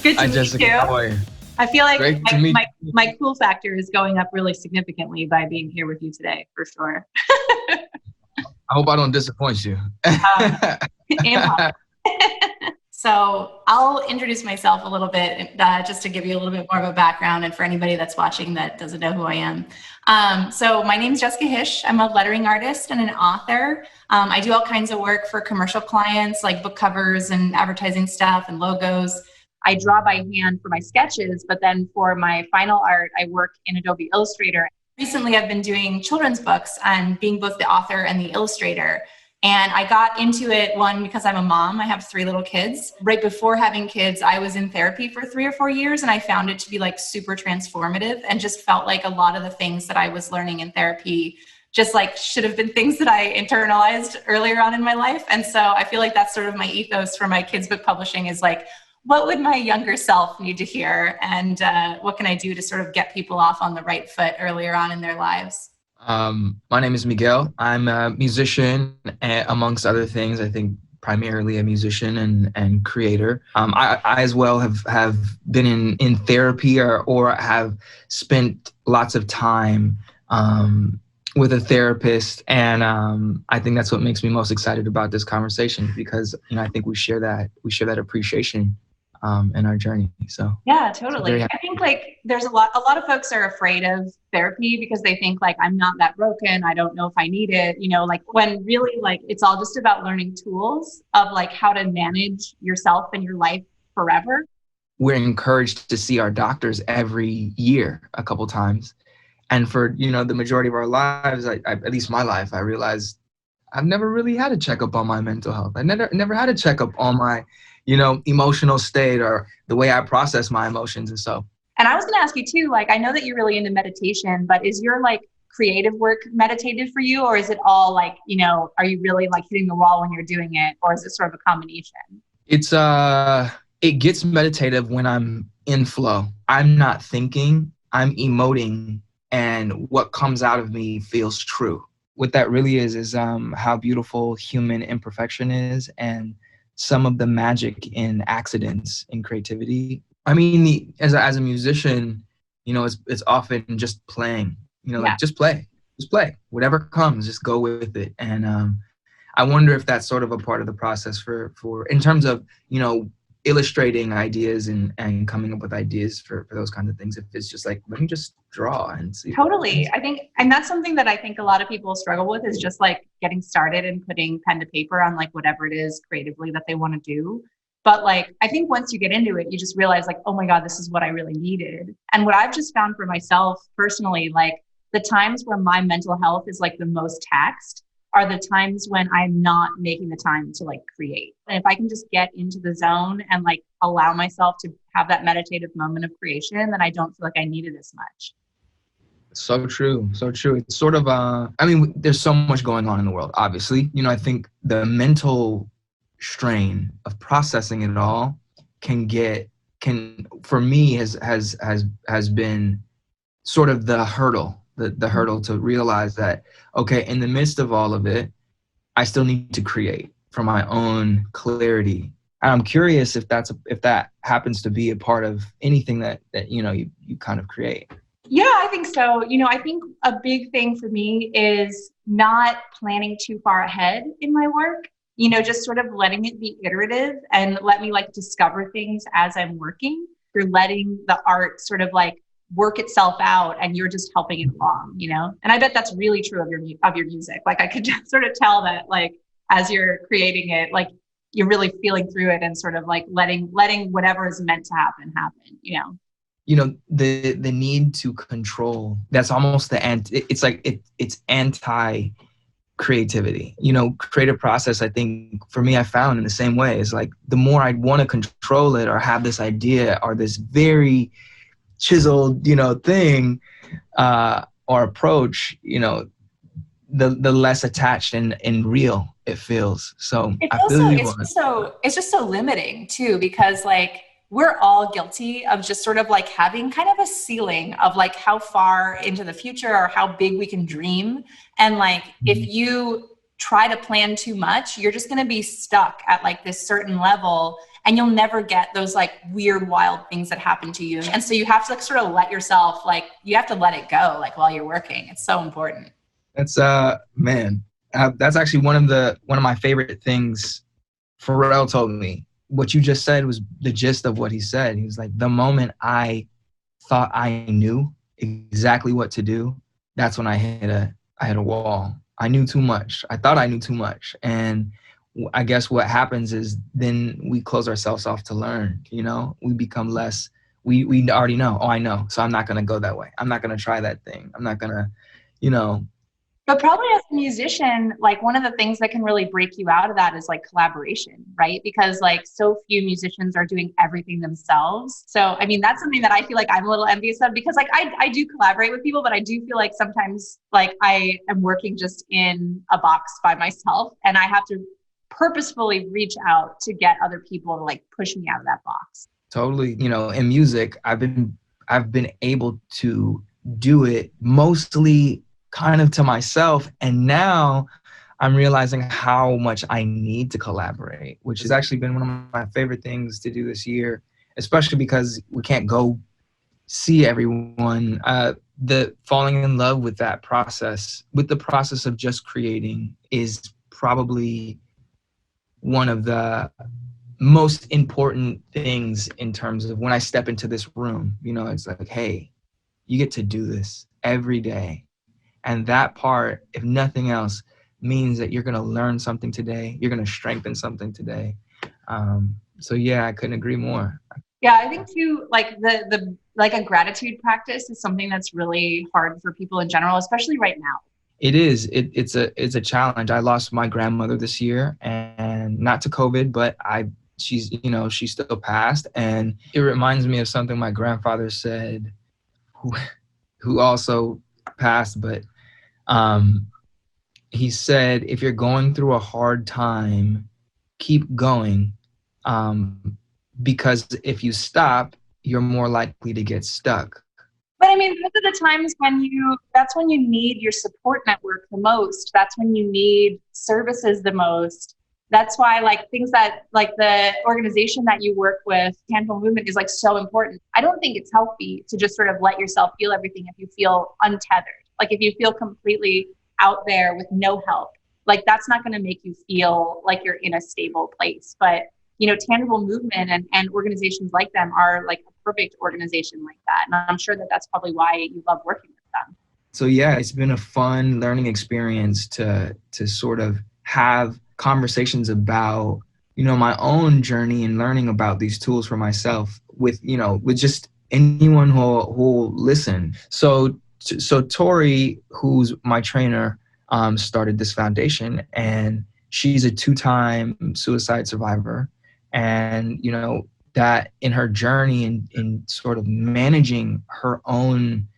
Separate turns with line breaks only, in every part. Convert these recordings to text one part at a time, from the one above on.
Good to
Hi,
meet
Jessica.
you.
How are you?
I feel like
Great to meet you.
my cool factor is going up really significantly by being here with you today, for sure.
I hope I don't disappoint you.
Impossible. So I'll introduce myself a little bit just to give you a little bit more of a background, and for anybody that's watching that doesn't know who I am. So my name's Jessica Hische. I'm a lettering artist and an author. I do all kinds of work for commercial clients like book covers and advertising stuff and logos. I draw by hand for my sketches, but then for my final art, I work in Adobe Illustrator. Recently, I've been doing children's books and being both the author and the illustrator. And I got into it, one, because I'm a mom. I have 3 little kids. Right before having kids, I was in therapy for 3 or 4 years, and I found it to be like super transformative, and just felt like a lot of the things that I was learning in therapy just like should have been things that I internalized earlier on in my life. And so I feel like that's sort of my ethos for my kids' book publishing, is like, what would my younger self need to hear? And what can I do to sort of get people off on the right foot earlier on in their lives?
My name is Miguel. I'm a musician, amongst other things. I think primarily a musician and creator. I as well have been in therapy or have spent lots of time with a therapist, and I think that's what makes me most excited about this conversation, because I think we share that appreciation in our journey. So
yeah, totally. I think like there's a lot of folks are afraid of therapy because they think like, I'm not that broken, I don't know if I need it, like when really like it's all just about learning tools of like how to manage yourself and your life forever.
We're encouraged to see our doctors every year a couple times, and for the majority of our lives, at least my life, I realized I've never really had a checkup on my mental health. I never had a checkup on my emotional state or the way I process my emotions. And so.
And I was going to ask you too, like, I know that you're really into meditation, but is your like creative work meditative for you? Or is it all like, are you really like hitting the wall when you're doing it? Or is it sort of a combination?
It gets meditative when I'm in flow. I'm not thinking, I'm emoting, and what comes out of me feels true. What that really is how beautiful human imperfection is, and some of the magic in accidents in creativity. I mean, as a musician, it's often just playing, like just play, whatever comes, just go with it. And I wonder if that's sort of a part of the process for in terms of, illustrating ideas and coming up with ideas for those kinds of things. If it's just like, let me just draw and see.
Totally. I think, and that's something that I think a lot of people struggle with, is just like getting started and putting pen to paper on like whatever it is creatively that they want to do. But like, I think once you get into it, you just realize like, oh my God, this is what I really needed. And what I've just found for myself personally, like the times where my mental health is like the most taxed are the times when I'm not making the time to like create. And if I can just get into the zone and like allow myself to have that meditative moment of creation, then I don't feel like I need it as much.
So true. So true. It's sort of, there's so much going on in the world, obviously. I think the mental strain of processing it all can for me has been sort of the hurdle to realize that, okay, in the midst of all of it, I still need to create for my own clarity. And I'm curious if that happens to be a part of anything that you kind of create.
Yeah, I think so. I think a big thing for me is not planning too far ahead in my work, just sort of letting it be iterative and let me like discover things as I'm working. You're letting the art sort of like work itself out, and you're just helping it along, And I bet that's really true of your music. Like I could just sort of tell that like as you're creating it, like you're really feeling through it and sort of like letting whatever is meant to happen.
The need to control, that's almost it's anti creativity. Creative process, I think for me, I found in the same way, is like the more I want to control it or have this idea or this very chiseled thing or approach, the less attached and real it feels. So
it's just so limiting too, because like we're all guilty of just sort of like having kind of a ceiling of like how far into the future or how big we can dream. And like, if you try to plan too much, you're just going to be stuck at like this certain level, and you'll never get those like weird, wild things that happen to you. And so you have to like sort of let yourself, like, you have to let it go, like, while you're working. It's so important.
That's man, that's actually one of my favorite things Pharrell told me. What you just said was the gist of what he said. He was like, the moment I thought I knew exactly what to do, that's when I hit a wall. I knew too much. I thought I knew too much. And I guess what happens is then we close ourselves off to learn, you know? We become less, we already know, oh, I know, so I'm not gonna go that way. I'm not gonna try that thing. I'm not gonna, you know.
But probably as a musician, like one of the things that can really break you out of that is like collaboration, right? Because like so few musicians are doing everything themselves. So, I mean, that's something that I feel like I'm a little envious of, because like I do collaborate with people, but I do feel like sometimes like I am working just in a box by myself, and I have to purposefully reach out to get other people to like push me out of that box.
Totally. You know, in music, I've been able to do it mostly kind of to myself. And now I'm realizing how much I need to collaborate, which has actually been one of my favorite things to do this year, especially because we can't go see everyone. The falling in love with that process, with the process of just creating, is probably one of the most important things in terms of when I step into this room. You know, it's like, hey, you get to do this every day. And that part, if nothing else, means that you're going to learn something today. You're going to strengthen something today. So yeah, I couldn't agree more.
Yeah, I think too, like the like a gratitude practice is something that's really hard for people in general, especially right now.
It is. It's a challenge. I lost my grandmother this year, and not to COVID, but she's still passed, and it reminds me of something my grandfather said, who also passed, but he said, if you're going through a hard time, keep going, because if you stop, you're more likely to get stuck.
But I mean, those are the times that's when you need your support network the most. That's when you need services the most. That's why like things that like the organization that you work with, Tangible Movement, is like so important. I don't think it's healthy to just sort of let yourself feel everything if you feel untethered. Like if you feel completely out there with no help, like that's not going to make you feel like you're in a stable place. But you know, Tangible Movement and organizations like them are like a perfect organization like that. And I'm sure that that's probably why you love working with them.
So yeah, it's been a fun learning experience to sort of have conversations about, you know, my own journey and learning about these tools for myself with just anyone who'll listen. So Tori, who's my trainer, started this foundation, and she's a 2-time suicide survivor. And, you know, that in her journey in sort of managing her own,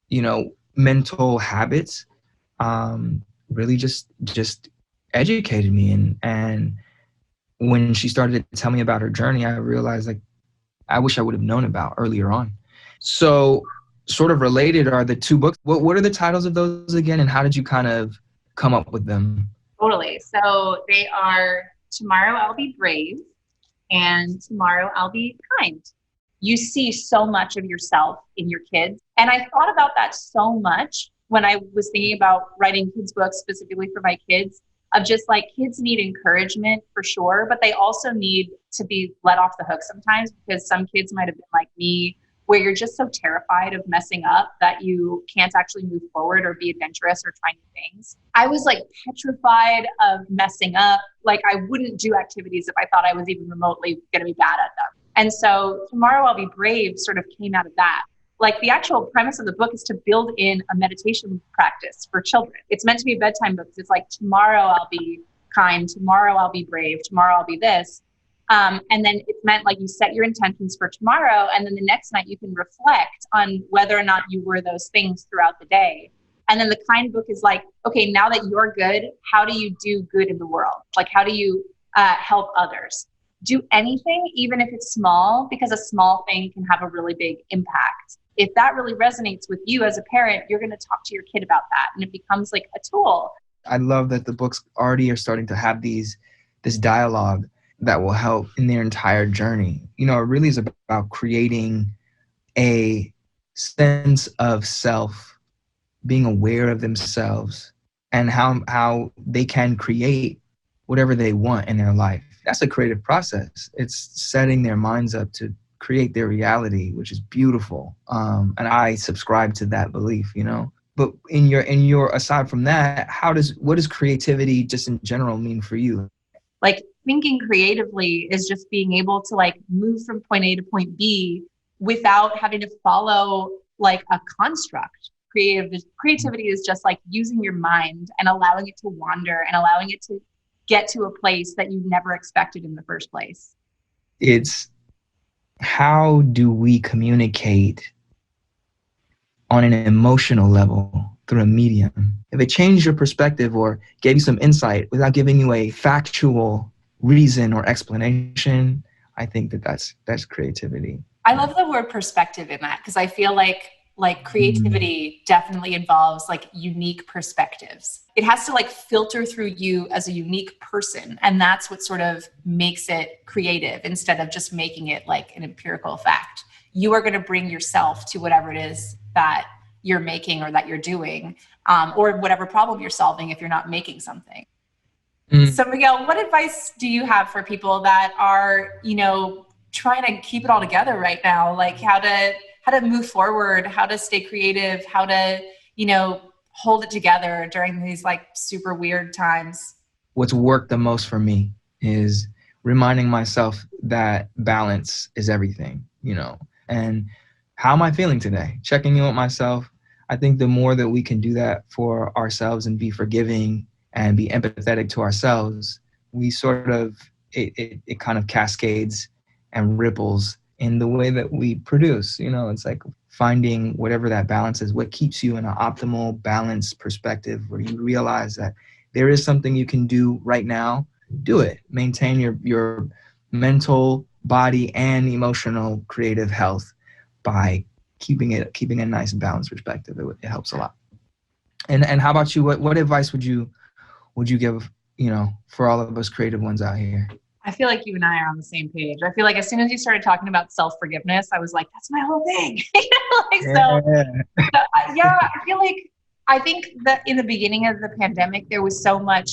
you know, mental habits, really just educated me. And when she started to tell me about her journey, I realized, like, I wish I would have known about earlier on. So sort of related are the 2 books. What are the titles of those again, and how did you kind of come up with them?
Totally. So they are Tomorrow I'll Be Brave and Tomorrow I'll Be Kind. You see so much of yourself in your kids. And I thought about that so much when I was thinking about writing kids' books specifically for my kids, of just like, kids need encouragement for sure, but they also need to be let off the hook sometimes, because some kids might have been like me, where you're just so terrified of messing up that you can't actually move forward or be adventurous or try new things. I was like petrified of messing up. Like I wouldn't do activities if I thought I was even remotely going to be bad at them. And so Tomorrow I'll Be Brave sort of came out of that. Like the actual premise of the book is to build in a meditation practice for children. It's meant to be a bedtime book. It's like, tomorrow I'll be kind, tomorrow I'll be brave, tomorrow I'll be this. And then it's meant like you set your intentions for tomorrow, and then the next night you can reflect on whether or not you were those things throughout the day. And then the kind book is like, okay, now that you're good, how do you do good in the world? Like, how do you help others? Do anything, even if it's small, because a small thing can have a really big impact. If that really resonates with you as a parent, you're going to talk to your kid about that, and it becomes like a tool.
I love that the books already are starting to have this dialogue that will help in their entire journey. You know, it really is about creating a sense of self, being aware of themselves, and how they can create whatever they want in their life. That's a creative process. It's setting their minds up to create their reality, which is beautiful. And I subscribe to that belief, you know. But in your aside from that, what does creativity just in general mean for you?
Like, thinking creatively is just being able to like move from point A to point B without having to follow like a construct. Creativity is just like using your mind and allowing it to wander and allowing it to get to a place that you never expected in the first place.
It's how do we communicate on an emotional level through a medium? If it changed your perspective or gave you some insight without giving you a factual reason or explanation, I think that's creativity.
I love the word perspective in that, because I feel like creativity definitely involves like unique perspectives. It has to like filter through you as a unique person. And that's what sort of makes it creative instead of just making it like an empirical fact. You are going to bring yourself to whatever it is that you're making or that you're doing, or whatever problem you're solving if you're not making something. So Miguel, what advice do you have for people that are, you know, trying to keep it all together right now? Like how to move forward, how to stay creative, how to, you know, hold it together during these like super weird times?
What's worked the most for me is reminding myself that balance is everything, you know, and how am I feeling today? Checking in with myself. I think the more that we can do that for ourselves and be forgiving and be empathetic to ourselves, we sort of, it kind of cascades and ripples in the way that we produce. You know, it's like finding whatever that balance is, what keeps you in an optimal balanced perspective where you realize that there is something you can do right now. Do it. Maintain your mental, body, and emotional creative health by keeping a nice balanced perspective. It helps a lot. And how about you? What advice would you give, you know, for all of us creative ones out here?
I feel like you and I are on the same page. I feel like as soon as you started talking about self-forgiveness, I was like, that's my whole thing. I think that in the beginning of the pandemic, there was so much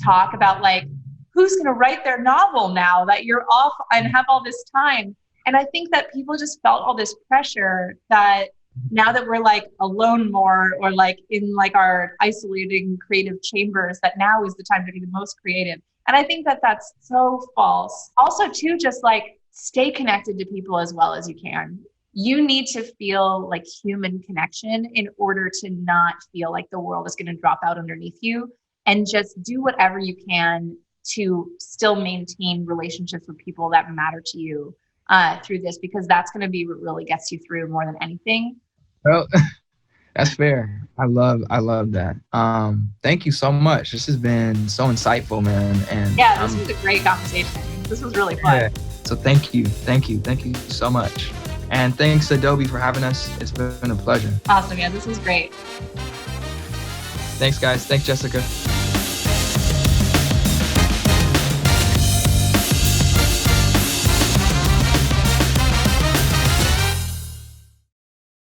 talk about like, who's going to write their novel now that you're off and have all this time? And I think that people just felt all this pressure that now that we're like alone more or like in like our isolating creative chambers, that now is the time to be the most creative. And I think that that's so false. Also too, just like stay connected to people as well as you can. You need to feel like human connection in order to not feel like the world is going to drop out underneath you, and just do whatever you can to still maintain relationships with people that matter to you through this, because that's going to be what really gets you through more than anything.
Well, that's fair. I love that. Thank you so much. This has been so insightful, man. And
yeah, this was a great conversation. This was really fun. Yeah.
So thank you so much. And thanks Adobe for having us. It's been a pleasure.
Awesome. Yeah, this was great.
Thanks guys. Thanks Jessica.